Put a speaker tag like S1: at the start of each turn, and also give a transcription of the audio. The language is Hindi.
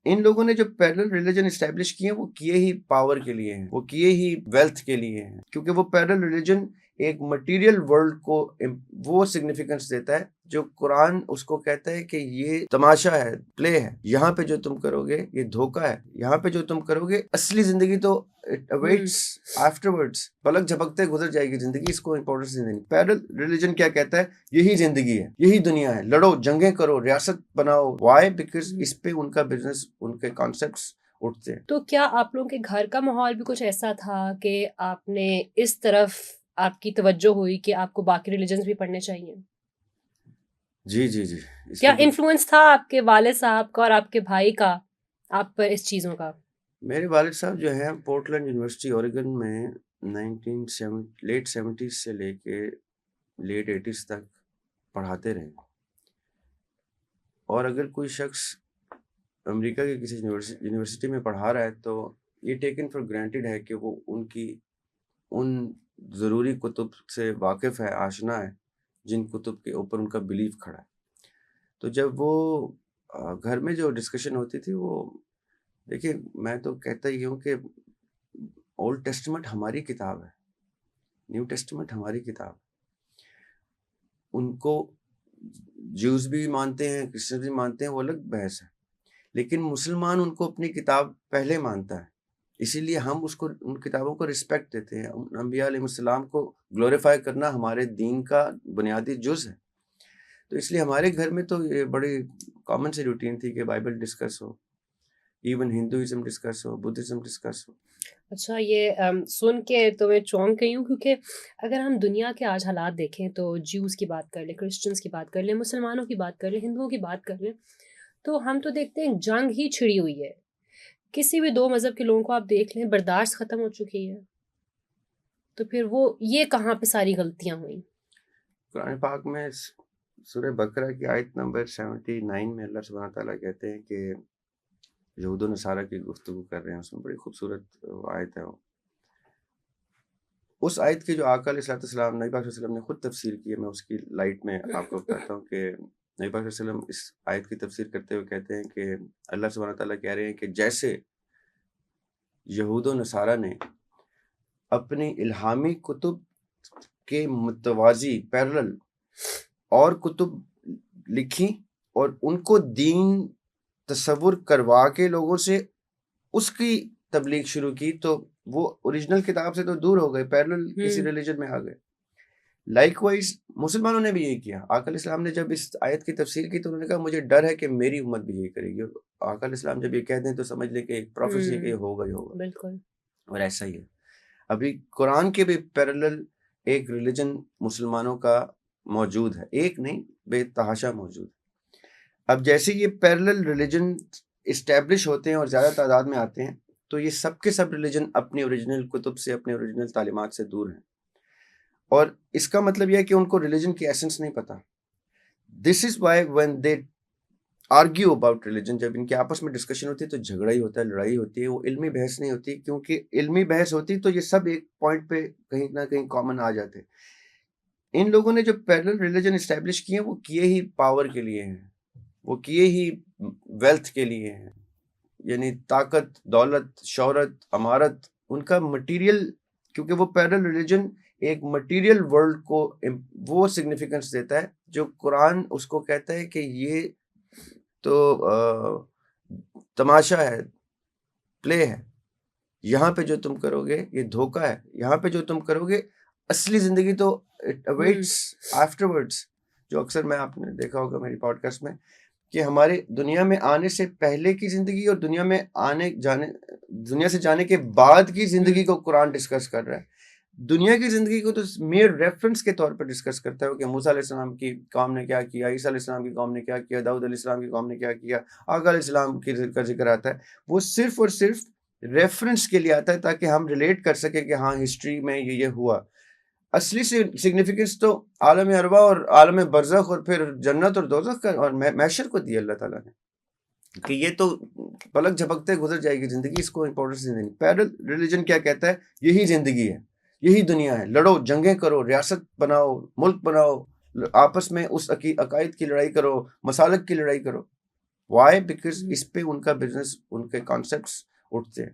S1: इन लोगों ने जो पैरेलल रिलीजन एस्टेब्लिश किए हैं वो किए ही पावर के लिए हैं, वो किए ही वेल्थ के लिए हैं, क्योंकि वो पैरेलल रिलीजन एक मटेरियल वर्ल्ड को वो सिग्निफिकेंस देता है जो कुरान उसको कहता है कि ये तमाशा है, प्ले है, यहाँ पे जो तुम करोगे ये धोखा है, यहाँ पे जो तुम करोगे असली जिंदगी तो इट अवेट्स आफ्टरवर्ड्स, पलक झपकते गुजर जाएगी जिंदगी, इसको इंपॉर्टेंस नहीं देनी। पैरेलल रिलीजन क्या कहता है, यही जिंदगी है, यही दुनिया है, लड़ो, जंगें करो, रियासत बनाओ। व्हाई? बिकॉज इस पे उनका बिजनेस, उनके कॉन्सेप्ट्स उठते हैं।
S2: तो क्या आप लोगों के घर का माहौल भी कुछ ऐसा था कि आपने इस तरफ आपकी तवज्जो हुई कि आपको बाकी रिलीजन्स भी पढ़ने चाहिए?
S1: जी जी जी,
S2: क्या
S1: इसमें तो
S2: इन्फ्लुएंस था आपके वालिद साहब का और आपके भाई का आप पर इस चीज़ों का?
S1: मेरे वालिद साहब जो हैं पोर्टलैंड यूनिवर्सिटी ओरेगन में 1970 लेट 70s से लेके लेट 80s तक पढ़ाते रहे। और अगर कोई शख्स अमेरिका के किसी यूनिवर्सिटी में पढ़ा रहा है तो ये टेकन फॉर ग्रांटेड है कि वो उनकी उन ज़रूरी कुतुब से वाकिफ़ है, आशना है, जिन कुतुब के ऊपर उनका बिलीव खड़ा है। तो जब वो घर में जो डिस्कशन होती थी वो, देखिए मैं तो कहता ही हूँ कि ओल्ड टेस्टमेंट हमारी किताब है, न्यू टेस्टमेंट हमारी किताब है। उनको ज्यूज़ भी मानते हैं, क्रिश्चियन भी मानते हैं, वो अलग बहस है। लेकिन मुसलमान उनको अपनी किताब पहले मानता है, इसीलिए हम उसको, उन किताबों को रिस्पेक्ट देते हैं। उन अंबिया अलैहिस्सलाम को ग्लोरीफाई करना हमारे दीन का बुनियादी जुज़ है। तो इसलिए हमारे घर में तो ये बड़ी कॉमन सी रूटीन थी कि बाइबल डिस्कस हो, इवन हिंदुइज़्म डिस्कस हो, बुद्धिज़्म डिस्कस हो।
S2: अच्छा, ये सुन के तो मैं चौंक गई हूँ, क्योंकि अगर हम दुनिया के आज हालात देखें तो ज्यूज़ की बात कर लें, क्रिश्चियंस की बात कर लें, मुसलमानों की बात कर लें, हिंदुओं की बात कर लें, तो हम तो देखते हैं जंग ही छिड़ी हुई है। किसी भी 2 मज़हब के लोगों को आप देख लें, बर्दाश्त ख़त्म हो चुकी है। तो फिर वो ये कहाँ पे सारी गलतियाँ हुई?
S1: कुरान पाक में सूरह बकरा की आयत नंबर 79 में अल्लाह सुब्हानहू व तआला कहते हैं कि यहूद और नसारा की गुफ्तगू कर रहे हैं, उसमें बड़ी खूबसूरत आयत है वो। उस आयत की जो आका अलैहिस्सलाम नबी पाक सल्लल्लाहु अलैहि वसल्लम ने खुद तफसीर की है, मैं उसकी लाइट में आपको बताता हूँ कि नबी पाक सल्लल्लाहु अलैहि वसल्लम इस आयत की तफसीर करते हुए कहते हैं कि अल्लाह सुब्हानहू व तआला कह रहे हैं कि जैसे यहूद और नसारा ने अपनी इल्हामी कुतुब के मुतवाज़ी पैरेलल और कुतुब लिखी और उनको दीन तसव्वुर करवा के लोगों से उसकी तबलीग शुरू की, तो वो ओरिजिनल किताब से तो दूर हो गए, पैरेलल किसी रिलीजन में आ गए। लाइकवाइज मुसलमानों ने भी यही किया। आका इस्लाम ने जब इस आयत की तफसीर की तो उन्होंने कहा मुझे डर है कि मेरी उम्मत भी यही करेगी। और आका इस्लाम जब ये कह दें तो समझ लें कि एक प्रोफेसी है कि ये होगा ही होगा,
S2: बिल्कुल।
S1: और ऐसा ही है। अभी कुरान के भी पैरेलल एक रिलीजन मुसलमानों का मौजूद है, एक नहीं बेतहाशा मौजूद है। अब जैसे ये पैरेलल रिलीजन इस्टेब्लिश होते हैं और ज़्यादा तादाद में आते हैं, तो ये सब के सब रिलीजन अपनी ओरिजिनल कुतुब से, अपने ओरिजिनल तालीमात से दूर हैं। और इसका मतलब यह है कि उनको रिलीजन की एसेंस नहीं पता। This is why when they argue about religion, जब इनके आपस में डिस्कशन होती है तो झगड़ा ही होता है, लड़ाई होती है, वो इल्मी बहस नहीं होती, क्योंकि इल्मी बहस होती तो ये सब एक पॉइंट पे कहीं ना कहीं कॉमन आ जाते। इन लोगों ने जो पैरेलल रिलीजन एस्टेब्लिश किए हैं वो किए ही पावर के लिए हैं, वो किए ही वेल्थ के लिए हैं, यानी ताकत, दौलत, शोहरत, अमारत, उनका मटेरियल, क्योंकि वो पैरेलल रिलीजन एक मटेरियल वर्ल्ड को वो सिग्निफिकेंस देता है जो कुरान उसको कहता है कि ये तो तमाशा है, प्ले है, यहाँ पे जो तुम करोगे ये धोखा है, यहाँ पे जो तुम करोगे असली जिंदगी तो इट अवेट्स आफ्टरवर्ड्स। जो अक्सर मैं, आपने देखा होगा मेरी पॉडकास्ट में, कि हमारे दुनिया में आने से पहले की ज़िंदगी और दुनिया से जाने के बाद की ज़िंदगी को कुरान डिस्कस कर रहा है। दुनिया की ज़िंदगी को तो मेयर रेफरेंस के तौर पर डिस्कस करता है कि मूसा अलैहिस्सलाम की कौम ने क्या किया, ईसा अलैहिस्सलाम की कौम ने क्या किया, दाऊद अलैहिस्सलाम की कौम ने क्या किया, आका अलैहिस्सलाम का जिक्र आता है। वो सिर्फ और सिर्फ रेफरेंस के लिए आता है ताकि हम रिलेट कर सकें कि हाँ हिस्ट्री में ये हुआ। असली सिग्निफिकेंस तो आलम अरवा और आलम बरज़ख और फिर जन्नत और दोज़ख का और महशर को दिया अल्लाह ताला ने, कि ये तो पलक झपकते गुजर जाएगी ज़िंदगी, इसको इंपॉर्टेंस नहीं देनी। पैरेलल रिलीजन क्या कहता है, यही ज़िंदगी है, यही दुनिया है, लड़ो, जंगें करो, रियासत बनाओ, मुल्क बनाओ, आपस में उस अकायद की लड़ाई करो, मसालक की लड़ाई करो। व्हाई? बिकॉज
S2: हम्म,
S1: इस पे उनका बिजनेस, उनके कॉन्सेप्ट्स उठते हैं।